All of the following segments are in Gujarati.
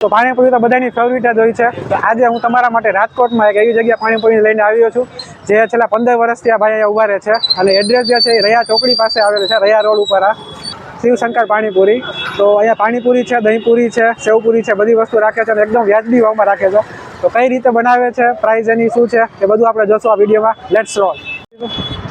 તો પાણીપુરી તો બધાની ફેવરિટ જ હોય છે. તો આજે હું તમારા માટે રાજકોટમાં એક એવી જગ્યા પાણીપુરી લઈને આવ્યો છું જે છેલ્લા 15 વર્ષથી આ ભાઈ અહીંયા ઉભા રહે છે અને એડ્રેસ જે છે એ રયા ચોકડી પાસે આવેલું છે, રયા રોડ ઉપર આ શિવશંકર પાણીપુરી. તો અહીંયા પાણીપુરી છે, દહીંપુરી છે, સેવપુરી છે, બધી વસ્તુ રાખે છે અને એકદમ વ્યાજબી ભાવમાં રાખે છે. તો કઈ રીતે બનાવે છે, પ્રાઇસ એની શું છે એ બધું આપણે જોશું આ વિડીયોમાં. Let's roll.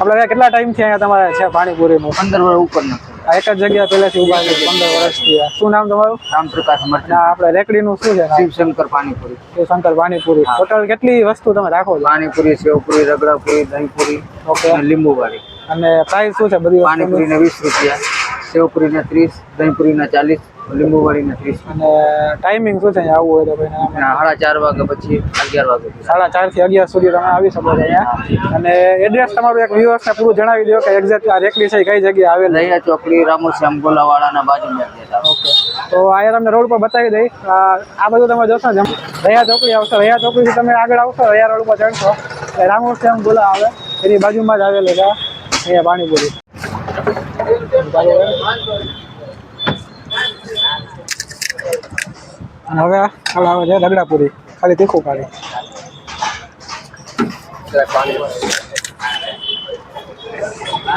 આપણે કેટલા ટાઈમથી અહીંયા તમારે છે પાણીપુરીનું? 15 વર્ષ ઉપરનો આ એક જ જગ્યા પહેલેથી ઉભા છે 15 વર્ષથી. શું નામ તમારું? રામપ્રકાશ મરચા. આપણે રેકડીનું શું છે? શિવશંકર પાણીપુરી. શિવશંકર પાણીપુરી. ટોટલ કેટલી વસ્તુ તમે રાખો છો? પાણીપુરી, સેવપુરી, રગડાપુરી, દહીંપુરી, ઓકે, અને લીંબુવાળી. અને પ્રાઇસ શું છે બધી? પાણીપુરીના 20 રૂપિયા, સેવપુરીના 30, દહીંપુરીના 40, લીંબુવાળીના 30. અને ટાઈમિંગ શું છે અહીંયા આવવું હોય તો ભાઈ? 4:30 વાગ્યા પછી 11 વાગ્યા. 4:30 થી 11 સુધી તમે આવી શકો છો અહીંયા. અને એડ્રેસ તમારું એક વ્યુઅર્સને પૂરું જણાવી દો કે એક્ઝેક્ટ આ રેકડી છે કઈ જગ્યાએ આવેલ? રૈયા ચોકડી, રામોશ્યામ ગોલાવાળાના બાજુમાં. ઓકે, તો અહીંયા તમને રોડ પર બતાવી દઈ. આ બધું તમે જોશો જેમ રૈયા ચોકડી આવશે, રૈયા ચોકડીથી તમે આગળ આવશો, રૈયા રોડ ઉપર ચડશો એટલે રામોશ્યામ ગોલા આવે એની બાજુમાં જ આવેલું છે અહીંયા પાણીપુરી. અને હવે આવે છે રગડાપુરી, ખાલી તીખું પાણી.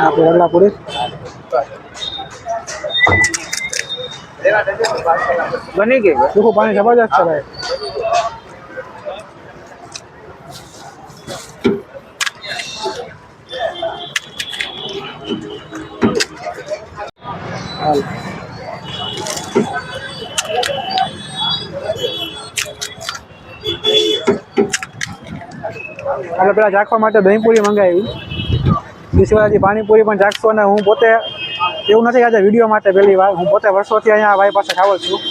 આપણે રગડાપુરી બની ગઈ. તીખું પાણી જબરજસ્ત છે ભાઈ. હાલ આપણે પેલા ચાખવા માટે દહીંપુરી મંગાવી, બીજી પાણીપુરી પણ ચાખશો. અને હું પોતે એવું નથી આજે વિડીયો માટે પહેલી વાર, હું પોતે વર્ષોથી અહીંયા ભાઈ પાસે ખાવ છું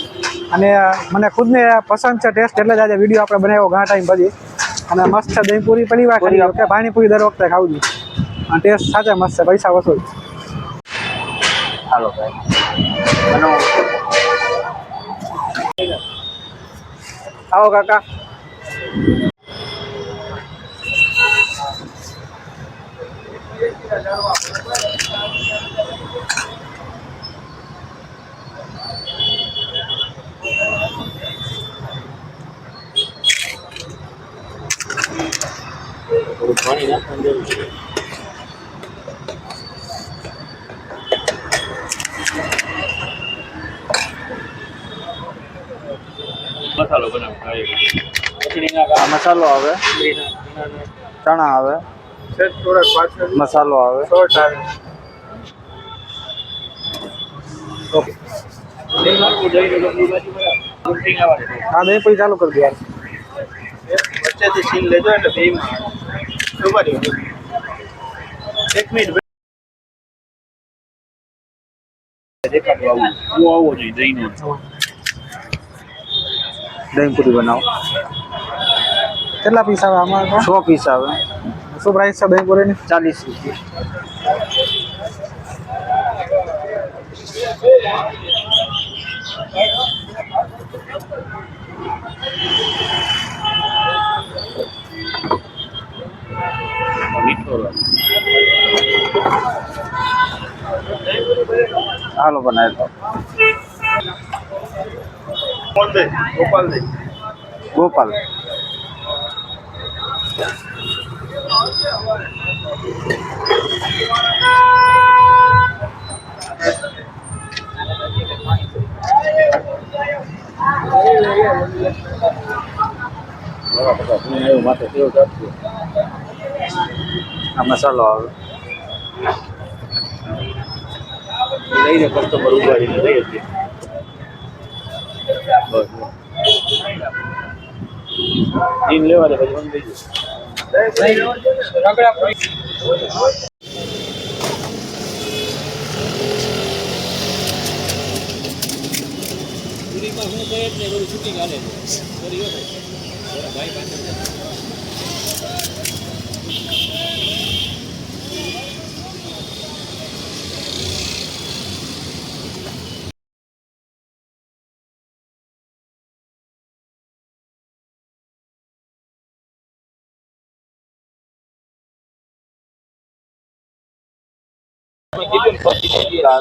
અને મને ખુદને પસંદ છે ટેસ્ટ, એટલે જ આજે વિડીયો આપણે બનાવ્યો ઘણા ટાઈમ પછી. અને મસ્ત છે દહીંપુરી, પહેલી વાર ખાલી વખતે પાણીપુરી દર વખતે ખાવું છું અને ટેસ્ટ સાચે મસ્ત છે, પૈસા વસૂલ. હાલો ભાઈ, આવો કાકા. પાણી નાખવાનું જરૂર છે. મસાલો બનાવ, મસાલો આવે, ચણા આવે, મસાલો આવે. ઓકે, હા દહીં પછી ચાલુ કરી દો યાર. વચ્ચેથી સીન લેજો એટલે બેમાં એક મિનિટ દેખાતું આવું જોઈએ. દહીંપુરી બનાવો. કેટલા પીસ આવે આમાં? 100 પીસ આવે. શું પ્રાઇસ છે દહીંપુરીની? 40 રૂપિયા. હાલો બનાવી દો. ગોપાલ. આ મસાલો આવે. લઈને કસ્ટમર ઉગાડીને લઈ હતી. જીન લેવા દે પછી મને દઈ દે. રગડાપુરી પૂરીમાં શું કરે એટલે બધું શૂટિંગ હાલે છે. ભાઈ પાસે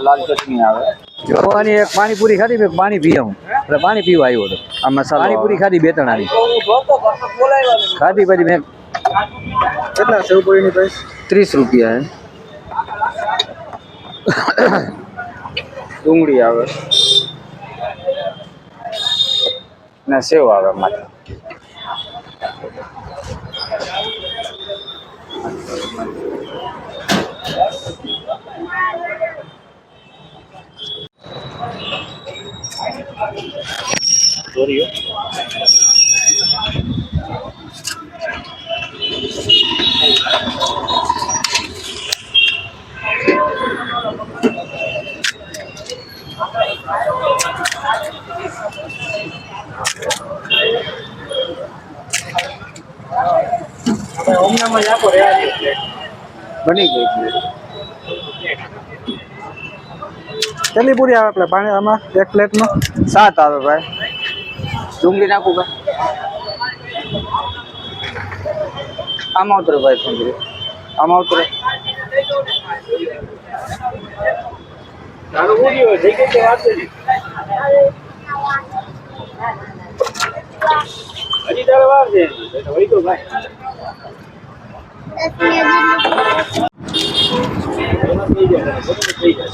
લાલ ચટણી આવે. પાણી પૂરી ખાધી, પાણી પી હું એટલે પાણી પીવા આવ્યો હતો. આ મસાલો પાણીપુરી ખાધી 2 ત્રણ આની ખાધી પછી મેં કેટલા સેવપુરીની પ્રાઇસ? 30 રૂપિયા હે ડુંગળી આવે ને સેવ આવે માથે સોરી ઓમનામાં જ આપો રહ્યા છે. બની ગઈ છે કેટલી પૂરી આવે આપણે પાણી આમાં એક પ્લેટમાં? 7 આવે ભાઈ ડુંગળી નાખું ભાઈ આમાં ઉતરે ભાઈ ડુંગળી આમાં ઉતરે તારું બોલી હોય જઈ કે વાત કરી હજી તારે વાર છે વહી તો ભાઈ એમાં થઈ જાય બધું થઈ જાય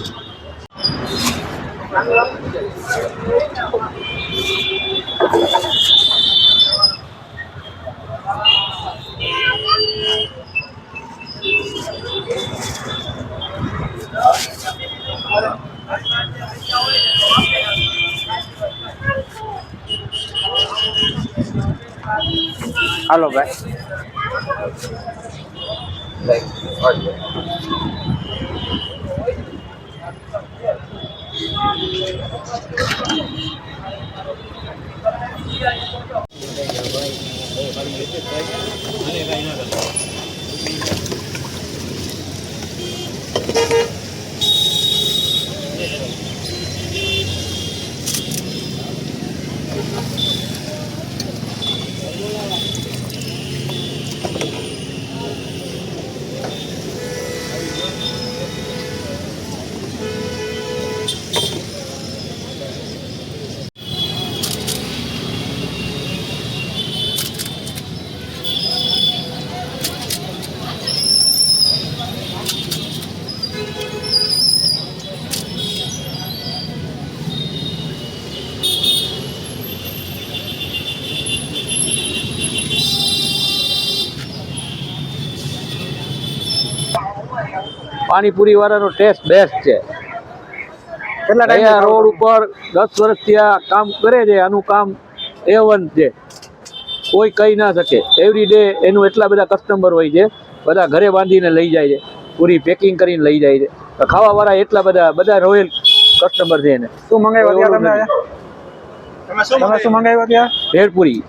હાલો ભાઈ પાણીપુરી વાળાનો ટેસ્ટ બેસ્ટ છે કેટલા અહીંયા ટાઈમ રોડ ઉપર 10 વર્ષથી આ કામ કરે છે આનું કામ A1 છે કોઈ કહી ના શકે એવરી ડે એનું એટલા બધા કસ્ટમર હોય છે બધા ઘરે બાંધીને લઈ જાય છે પૂરી પેકિંગ કરીને લઈ જાય છે ખાવાવાળા એટલા બધા રોયલ કસ્ટમર છે એને શું મંગાવ્યું ત્યાં તમે? તમે શું મંગાવ્યું ત્યાં? ભેળપુરી